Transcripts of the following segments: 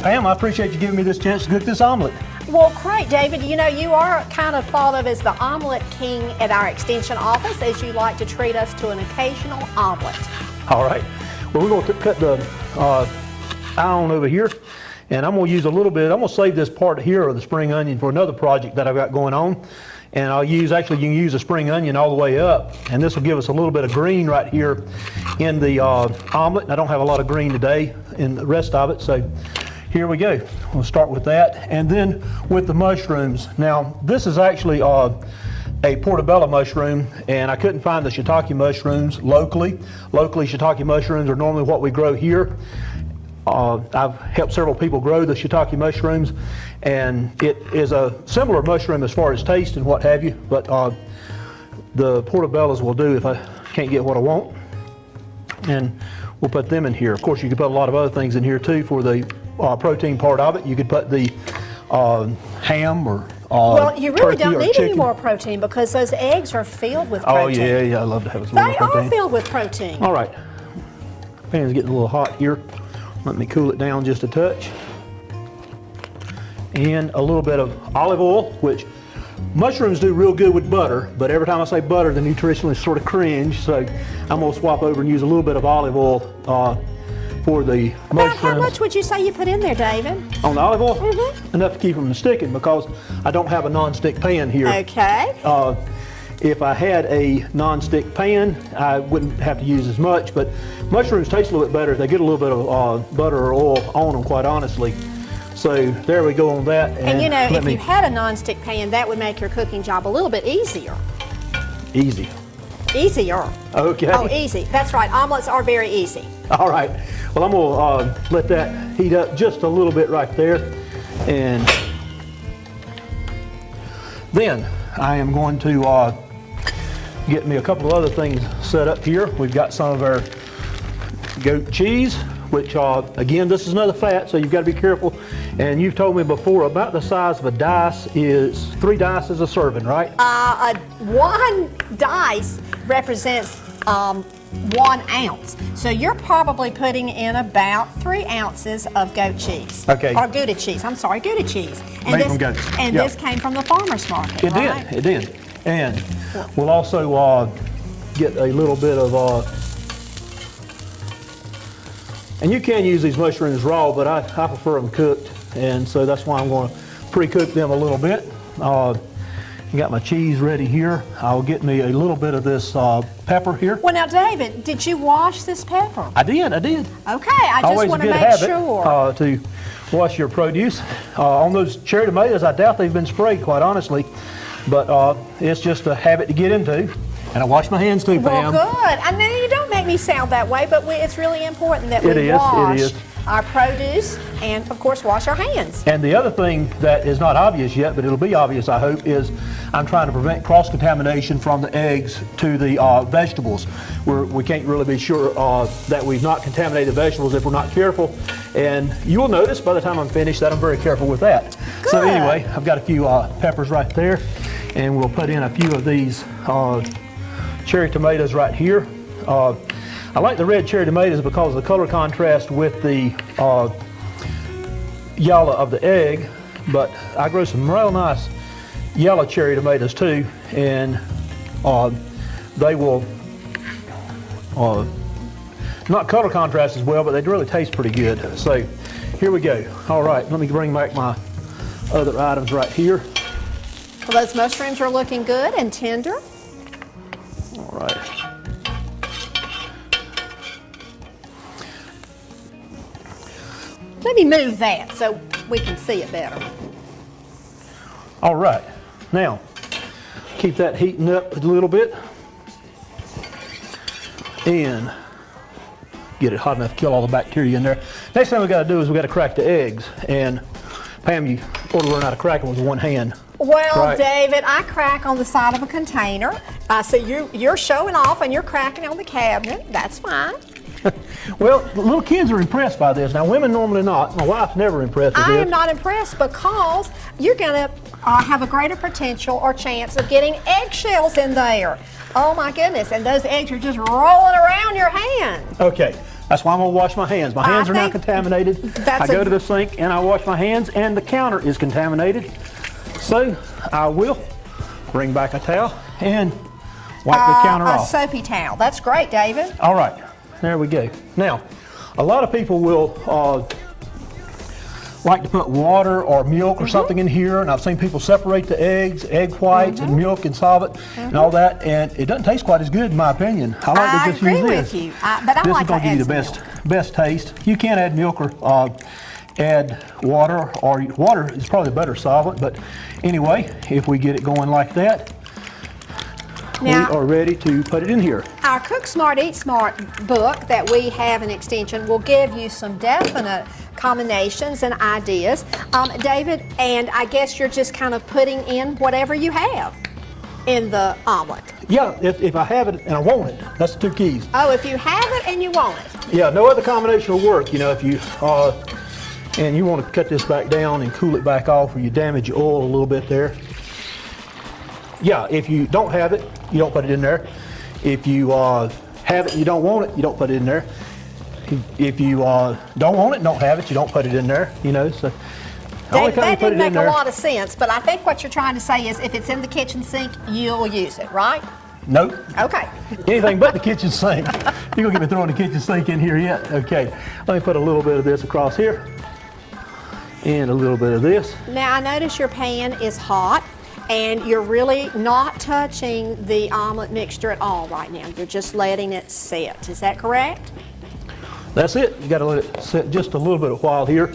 Pam, I appreciate you giving me this chance to cook this omelet. Well, great, David. You know, you are kind of thought of as the omelet king at our extension office, as you like to treat us to an occasional omelet. All right. Well, we're going to cut the iron over here, and I'm going to use a little bit. I'm going to save this part here of the spring onion for another project that I've got going on. And I'll use, actually, you can use a spring onion all the way up, and this will give us a little bit of green right here in the omelet. And I don't have a lot of green today in the rest of it, so here we go. We'll start with that, and then with the mushrooms. Now, this is actually a portobello mushroom, and I couldn't find the shiitake mushrooms locally. Locally, shiitake mushrooms are normally what we grow here. I've helped several people grow the shiitake mushrooms, and it is a similar mushroom as far as taste and what have you, but the portobellos will do if I can't get what I want. And we'll put them in here. Of course, you could put a lot of other things in here too for the protein part of it. You could put the ham or well, you really don't need chicken. any more protein because those eggs are filled with protein. Oh yeah, I love to have a little They protein. are filled with protein. All right, pan's getting a little hot here. Let me cool it down just a touch. And a little bit of olive oil, which mushrooms do real good with butter, but every time I say butter, the nutritionists sort of cringe, so I'm gonna swap over and use a little bit of olive oil for the mushrooms. How much would you say you put in there, David? On the olive oil? Enough to keep them from sticking because I don't have a non-stick pan here. Okay. If I had a non-stick pan, I wouldn't have to use as much, but mushrooms taste a little bit better if they get a little bit of butter or oil on them, quite honestly. So there we go on that. And you know, if you had a non-stick pan, that would make your cooking job a little bit easier. Easy. Easier. Okay. Oh, easy. That's right. Omelets are very easy. All right. Well, I'm going to let that heat up just a little bit right there. And then I am going to get me a couple of other things set up here. We've got some of our goat cheese, which again, this is another fat, so you've got to be careful. And you've told me before about the size of a dice is 3 dice is a serving, right? One dice represents 1 ounce. So you're probably putting in about 3 ounces of goat cheese. Okay. Or Gouda cheese. I'm sorry, Gouda cheese. Made from goats. And Yep. this came from the farmer's market, It right? did, it did. And we'll also get a little bit of, and you can use these mushrooms raw, but I prefer them cooked. And so that's why I'm going to pre-cook them a little bit. Got my cheese ready here. I'll get me a little bit of this pepper here. Well, now, David, did you wash this pepper? I did. Okay, I just Always want a to good make habit sure. to wash your produce. On those cherry tomatoes, I doubt they've been sprayed, quite honestly, but it's just a habit to get into. And I wash my hands too, Pam. Well, good. I know you don't make me sound that way, but it's really important that we It wash is. our produce and, of course, wash our hands. And the other thing that is not obvious yet, but it'll be obvious, I hope, is I'm trying to prevent cross-contamination from the eggs to the vegetables. We can't really be sure that we've not contaminated the vegetables if we're not careful. And you will notice by the time I'm finished that I'm very careful with that. Good. So anyway, I've got a few peppers right there, and we'll put in a few of these cherry tomatoes right here. I like the red cherry tomatoes because of the color contrast with the yellow of the egg, but I grow some real nice yellow cherry tomatoes too, and they will not color contrast as well, but they really taste pretty good. So here we go. All right, let me bring back my other items right here. Well, those mushrooms are looking good and tender. All right. Let me move that so we can see it better. All right, now keep that heating up a little bit and get it hot enough to kill all the bacteria in there. Next thing we got to do is we got to crack the eggs. And Pam, you ought to learn how to crack them with one hand. Well, Right. David, I crack on the side of a container. So you're showing off and you're cracking on the cabinet. That's fine. Well, the little kids are impressed by this. Now, women normally not. My wife's never impressed with I this. am not impressed because you're going to have a greater potential or chance of getting eggshells in there. Oh my goodness, and those eggs are just rolling around your hand. Okay, That's why I'm gonna wash my hands. My hands are now think contaminated. that's I go to the sink and I wash my hands, and the counter is contaminated. So I will bring back a towel and wipe the counter A off. soapy towel. That's great, David. All right, there we go. Now, a lot of people will like to put water or milk or something in here, and I've seen people separate the eggs, egg whites, and milk and solve it, and all that, and it doesn't taste quite as good in my opinion. I like I to just agree use with this. you, but I This like is going to to give you add the some best taste. You can add milk or add water, or water is probably a better solvent, but anyway, if we get it going like that, Now- we are ready to put it in here. Our Cook Smart, Eat Smart book that we have in extension will give you some definite combinations and ideas. David, and I guess you're just kind of putting in whatever you have in the omelet. Yeah, if I have it and I want it, that's the two keys. Oh, if you have it and you want it. Yeah, no other combination will work. You know, if you and you want to cut this back down and cool it back off, or you damage your oil a little bit there. Yeah, if you don't have it, you don't put it in there. If you have it and you don't want it, you don't put it in there. If you don't want it and don't have it, you don't put it in there. You know, so David, that didn't make a lot of sense, but I think what you're trying to say is if it's in the kitchen sink, you'll use it, right? Nope. Okay. Anything but the kitchen sink. You're gonna get me throwing the kitchen sink in here yet? Okay. Let me put a little bit of this across here, and a little bit of this. Now I notice your pan is hot, and you're really not touching the omelet mixture at all right now. You're just letting it sit. Is that correct? That's it. You got to let it sit just a little bit of while here.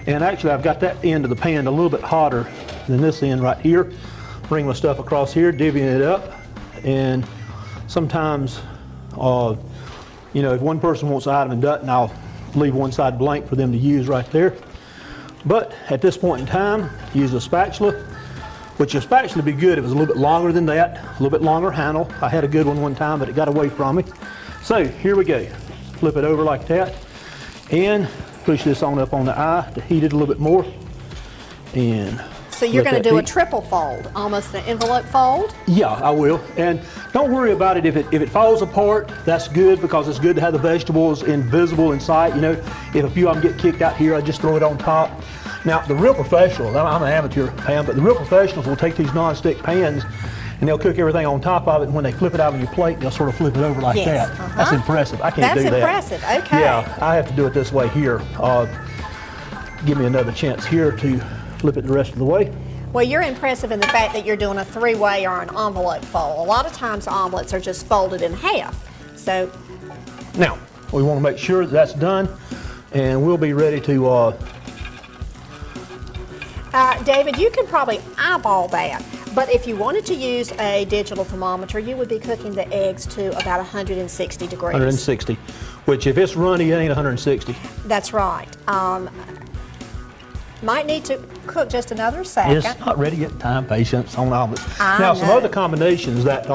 And actually, I've got that end of the pan a little bit hotter than this end right here. Bring my stuff across here, divvying it up. And sometimes, you know, if one person wants an item and doesn't, I'll leave one side blank for them to use right there. But at this point in time, use a spatula, which a spatula would be good if it was a little bit longer than that, a little bit longer handle. I had a good one time, but it got away from me. So here we go. Flip it over like that, and push this on up on the eye to heat it a little bit more. And So you're let going to that do a heat. triple fold, almost an envelope fold? Yeah, I will. And don't worry about it if it falls apart. That's good, because it's good to have the vegetables invisible in sight. You know, if a few of them get kicked out here, I just throw it on top. Now, the real professionals, I'm an amateur pan, but the real professionals will take these non-stick pans and they'll cook everything on top of it, and when they flip it out on your plate, they'll sort of flip it over like Yes, that. That's impressive. I can't That's do that. impressive, okay. Yeah, I have to do it this way here. Give me another chance here to flip it the rest of the way. Well, you're impressive in the fact that you're doing a three-way or an envelope fold. A lot of times omelets are just folded in half. So Now, we want to make sure that's done, and we'll be ready to David, you can probably eyeball that, but if you wanted to use a digital thermometer, you would be cooking the eggs to about 160 degrees. 160, which if it's runny, it ain't 160. That's right. Might need to cook just another second. It's not ready yet. Time, patience on omelets. I Now, some know. other combinations that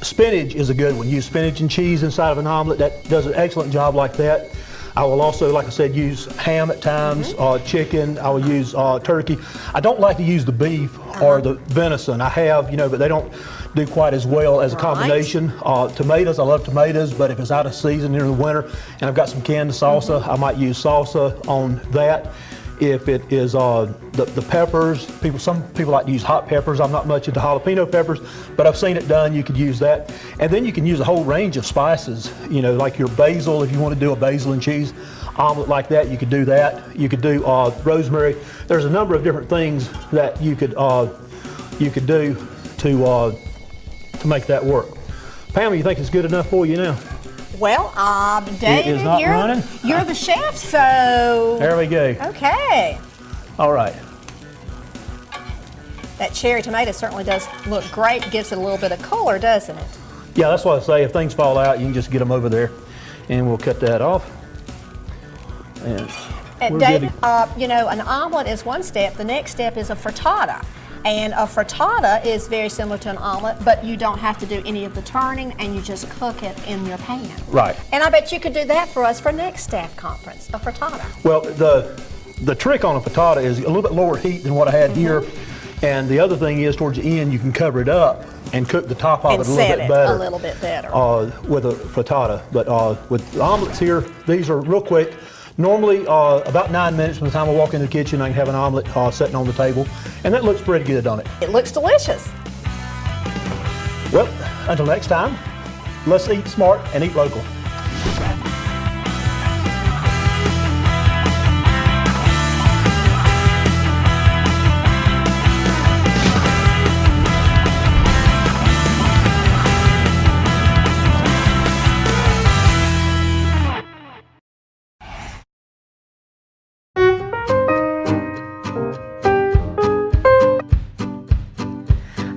spinach is a good one. Use spinach and cheese inside of an omelet. That does an excellent job like that. I will also, like I said, use ham at times, chicken. I will use turkey. I don't like to use the beef or the venison. I have, you know, but they don't do quite as well as a Right. combination. Tomatoes, I love tomatoes, but if it's out of season during the winter and I've got some canned salsa, I might use salsa on that. If it is the peppers, some people like to use hot peppers. I'm not much into jalapeno peppers, but I've seen it done. You could use that. And then you can use a whole range of spices, you know, like your basil. If you want to do a basil and cheese omelet like that, you could do that. You could do rosemary. There's a number of different things that you could do to make that work. Pam, you think it's good enough for you now? Well, David, not running? you're the chef, so There we go. okay. All right. That cherry tomato certainly does look great. Gives it a little bit of color, doesn't it? Yeah, that's what I say. If things fall out, you can just get them over there, and we'll cut that off. And we're David, good. you know, an omelet is one step. The next step is a frittata. And a frittata is very similar to an omelet, but you don't have to do any of the turning, and you just cook it in your pan. Right. And I bet you could do that for us for next staff conference, a frittata. Well, the trick on a frittata is a little bit lower heat than what I had here. And the other thing is, towards the end, you can cover it up and cook the top of And it a little set bit it better. a little bit better. With a frittata. But with the omelets here, these are real quick. Normally, about 9 minutes from the time I walk in the kitchen, I can have an omelet sitting on the table. And that looks pretty good, don't it? It looks delicious. Well, until next time, let's eat smart and eat local.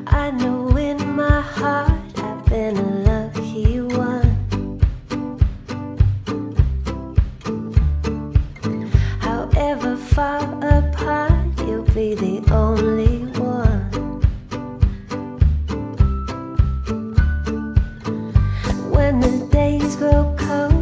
I know in my heart I've been a lucky one. However far apart, you'll be the only one. When the days grow cold